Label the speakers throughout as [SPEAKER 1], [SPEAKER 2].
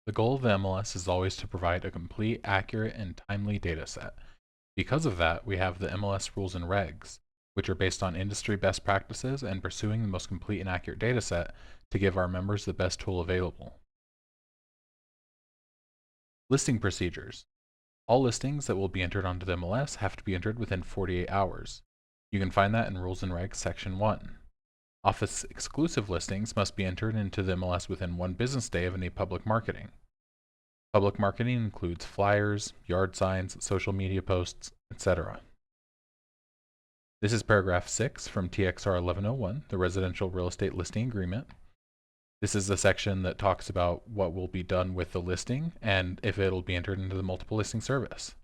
[SPEAKER 1] The goal of the MLS is always to provide a complete, accurate, and timely data set. Because of that, we have the MLS rules and regs, which are based on industry best practices and pursuing the most complete and accurate data set to give our members the best tool available. Listing procedures. All listings that will be entered onto the MLS have to be entered within 48 hours. You can find that in Rules and Regs Section 1. Office exclusive listings must be entered into the MLS within 1 business day of any public marketing. Public marketing includes flyers, yard signs, social media posts, etc. This is paragraph 6 from TXR 1101, the Residential Real Estate Listing Agreement. This is the section that talks about what will be done with the listing and if it'll be entered into the multiple listing service.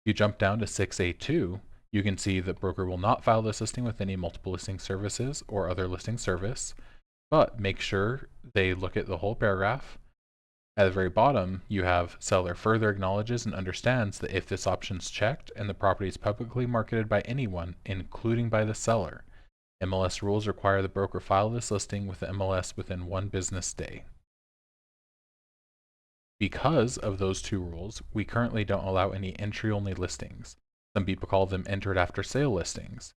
[SPEAKER 1] If you jump down to 6A2, you can see that broker will not file this listing with any multiple listing services or other listing service, but make sure they look at the whole paragraph. At the very bottom, you have seller further acknowledges and understands that if this option is checked and the property is publicly marketed by anyone, including by the seller, MLS rules require the broker file this listing with the MLS within 1 business day. Because of those two rules, we currently don't allow any entry-only listings. Some people call them entered after sale listings.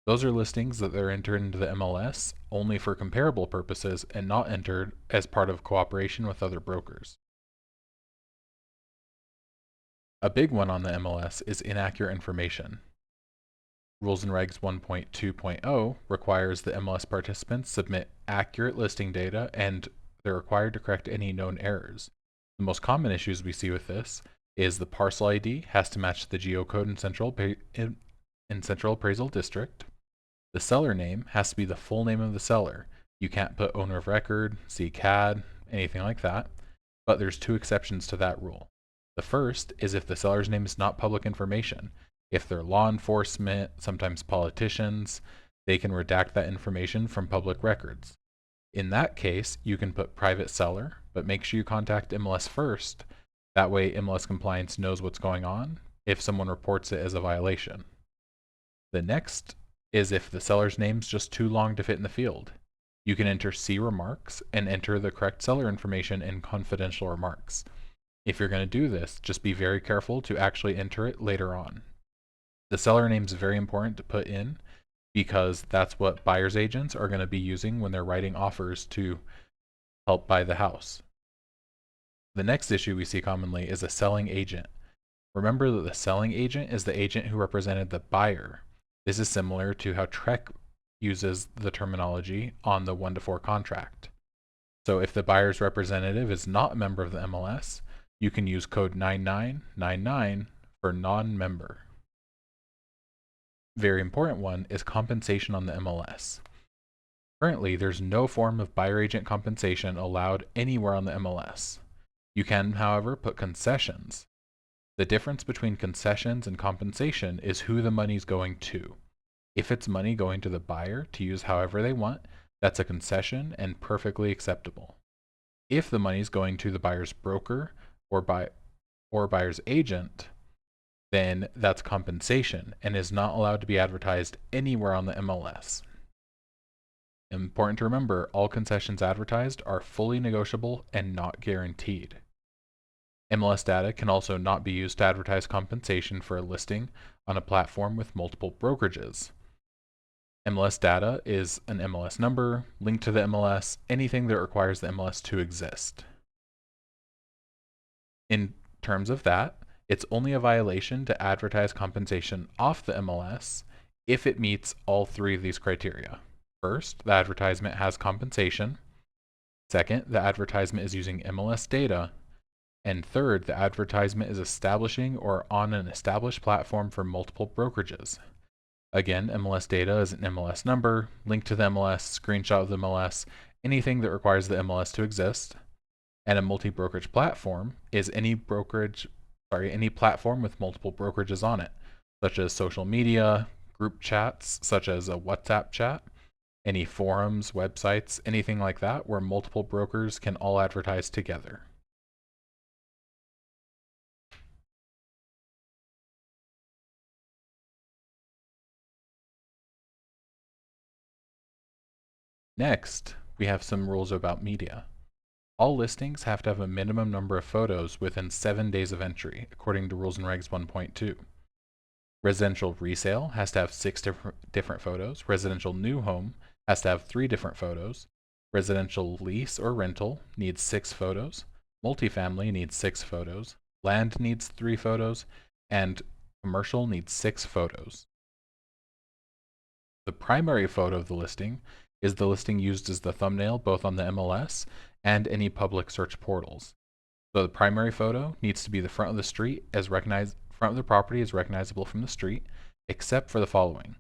[SPEAKER 1] Those are listings that are entered into the MLS only for comparable purposes and not entered as part of cooperation with other brokers. A big one on the MLS is inaccurate information. Rules and Regs 1.2.0 requires the MLS participants submit accurate listing data and they're required to correct any known errors. The most common issues we see with this is the parcel ID has to match the geocode in Central Appraisal District. The seller name has to be the full name of the seller. You can't put owner of record, CAD, anything like that, but there's 2 exceptions to that rule. The first is if the seller's name is not public information. If they're law enforcement, sometimes politicians, they can redact that information from public records. In that case, you can put private seller, but make sure you contact MLS first. That way MLS Compliance knows what's going on if someone reports it as a violation. The next is if the seller's name's just too long to fit in the field. You can enter C remarks and enter the correct seller information in confidential remarks. If you're going to do this, just be very careful to actually enter it later on. The seller name is very important to put in because that's what buyer's agents are going to be using when they're writing offers to help buy the house. The next issue we see commonly is a selling agent. Remember that the selling agent is the agent who represented the buyer. This is similar to how TREC uses the terminology on the 1-to-4 contract. So if the buyer's representative is not a member of the MLS, you can use code 9999 for non-member. Very important one is compensation on the MLS. Currently, there's no form of buyer agent compensation allowed anywhere on the MLS. You can, however, put concessions. The difference between concessions and compensation is who the money's going to. If it's money going to the buyer to use however they want, that's a concession and perfectly acceptable. If the money's going to the buyer's broker or buyer's agent, then that's compensation and is not allowed to be advertised anywhere on the MLS. Important to remember, all concessions advertised are fully negotiable and not guaranteed. MLS data can also not be used to advertise compensation for a listing on a platform with multiple brokerages. MLS data is an MLS number, link to the MLS, anything that requires the MLS to exist. In terms of that, it's only a violation to advertise compensation off the MLS if it meets all 3 of these criteria. First, the advertisement has compensation. Second, the advertisement is using MLS data. And third, the advertisement is establishing or on an established platform for multiple brokerages. Again, MLS data is an MLS number, link to the MLS, screenshot of the MLS, anything that requires the MLS to exist. And a multi-brokerage platform is any platform with multiple brokerages on it, such as social media, group chats, such as a WhatsApp chat, any forums, websites, anything like that, where multiple brokers can all advertise together. Next, we have some rules about media. All listings have to have a minimum number of photos within 7 days of entry, according to Rules and Regs 1.2. Residential resale has to have 6 different photos. Residential new home has to have 3 different photos. Residential lease or rental needs 6 photos. Multifamily needs 6 photos. Land needs 3 photos. And commercial needs 6 photos. The primary photo of the listing is the listing used as the thumbnail both on the MLS and any public search portals. So the primary photo needs to be the front of the street front of the property is recognizable from the street, except for the following.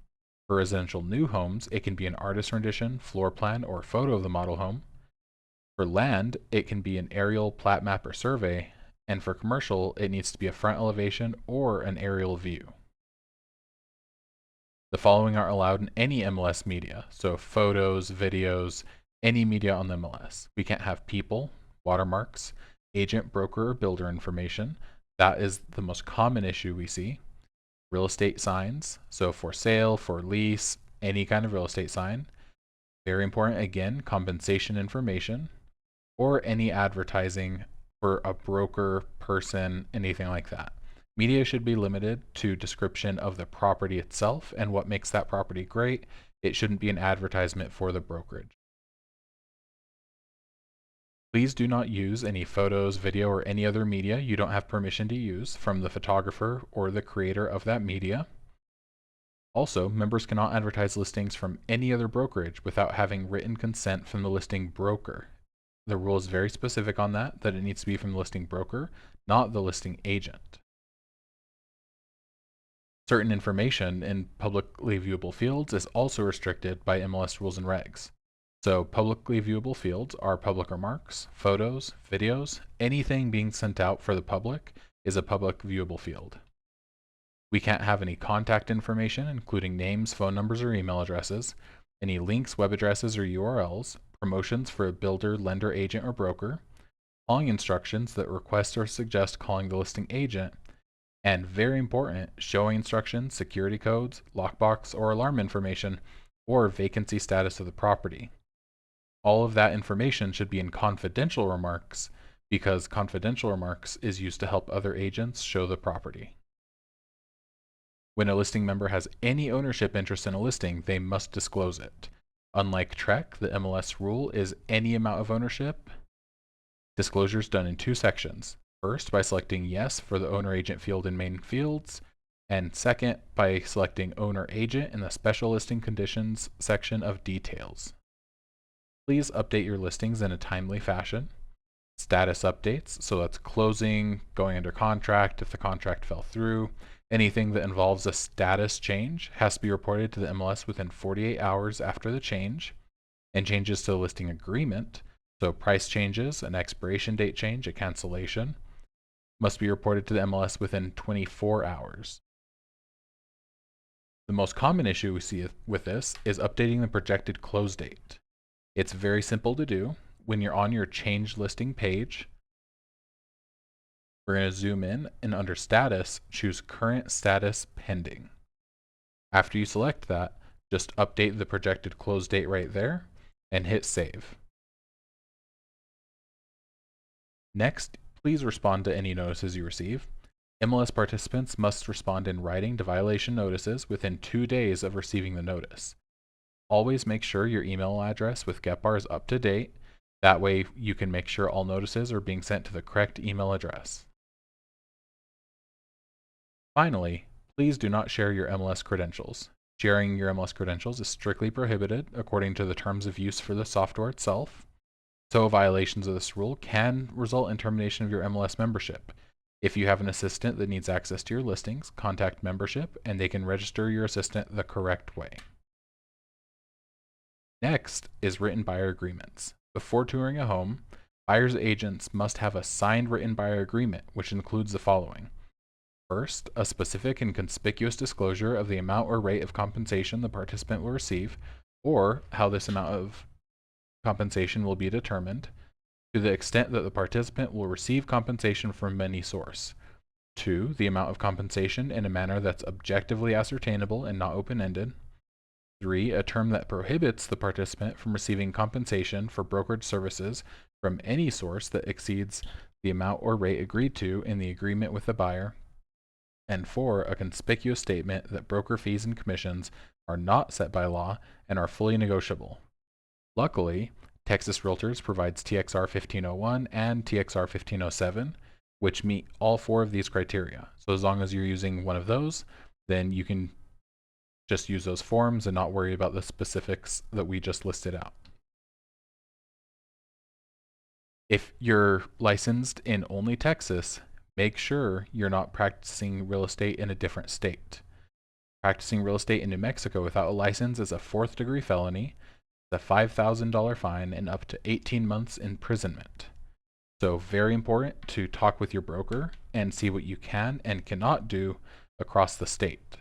[SPEAKER 1] For residential new homes, it can be an artist rendition, floor plan, or photo of the model home. For land, it can be an aerial, plat map, or survey. And for commercial, it needs to be a front elevation or an aerial view. The following are allowed in any MLS media, so photos, videos, any media on the MLS. We can't have people, watermarks, agent, broker, or builder information. That is the most common issue we see. Real estate signs, so for sale, for lease, any kind of real estate sign. Very important, again, compensation information, or any advertising for a broker, person, anything like that. Media should be limited to description of the property itself and what makes that property great. It shouldn't be an advertisement for the brokerage. Please do not use any photos, video, or any other media you don't have permission to use from the photographer or the creator of that media. Also, members cannot advertise listings from any other brokerage without having written consent from the listing broker. The rule is very specific on that it needs to be from the listing broker, not the listing agent. Certain information in publicly viewable fields is also restricted by MLS rules and regs. So publicly viewable fields are public remarks, photos, videos, anything being sent out for the public is a public viewable field. We can't have any contact information, including names, phone numbers, or email addresses, any links, web addresses, or URLs, promotions for a builder, lender, agent, or broker, calling instructions that request or suggest calling the listing agent, and very important, showing instructions, security codes, lockbox or alarm information, or vacancy status of the property. All of that information should be in confidential remarks because confidential remarks is used to help other agents show the property. When a listing member has any ownership interest in a listing, they must disclose it. Unlike TREC, the MLS rule is any amount of ownership. Disclosure is done in 2 sections. First, by selecting yes for the owner agent field in main fields, and second, by selecting owner agent in the special listing conditions section of details. Please update your listings in a timely fashion. Status updates, so that's closing, going under contract if the contract fell through. Anything that involves a status change has to be reported to the MLS within 48 hours after the change. And changes to the listing agreement, so price changes, an expiration date change, a cancellation, must be reported to the MLS within 24 hours. The most common issue we see with this is updating the projected close date. It's very simple to do. When you're on your change listing page, we're going to zoom in and under status, choose current status pending. After you select that, just update the projected close date right there and hit save. Next, please respond to any notices you receive. MLS participants must respond in writing to violation notices within 2 days of receiving the notice. Always make sure your email address with GetBar is up to date. That way you can make sure all notices are being sent to the correct email address. Finally, please do not share your MLS credentials. Sharing your MLS credentials is strictly prohibited according to the terms of use for the software itself. So violations of this rule can result in termination of your MLS membership. If you have an assistant that needs access to your listings, contact membership and they can register your assistant the correct way. Next is written buyer agreements. Before touring a home, buyer's agents must have a signed written buyer agreement, which includes the following. First, a specific and conspicuous disclosure of the amount or rate of compensation the participant will receive, or how this amount of compensation will be determined, to the extent that the participant will receive compensation from any source. 2, the amount of compensation in a manner that's objectively ascertainable and not open-ended. 3, a term that prohibits the participant from receiving compensation for brokerage services from any source that exceeds the amount or rate agreed to in the agreement with the buyer. And 4, a conspicuous statement that broker fees and commissions are not set by law and are fully negotiable. Luckily, Texas Realtors provides TXR 1501 and TXR 1507, which meet all 4 of these criteria. So as long as you're using one of those, then you can just use those forms and not worry about the specifics that we just listed out. If you're licensed in only Texas, make sure you're not practicing real estate in a different state. Practicing real estate in New Mexico without a license is a 4th-degree felony, a $5,000 fine, and up to 18 months imprisonment. So very important to talk with your broker and see what you can and cannot do across the state.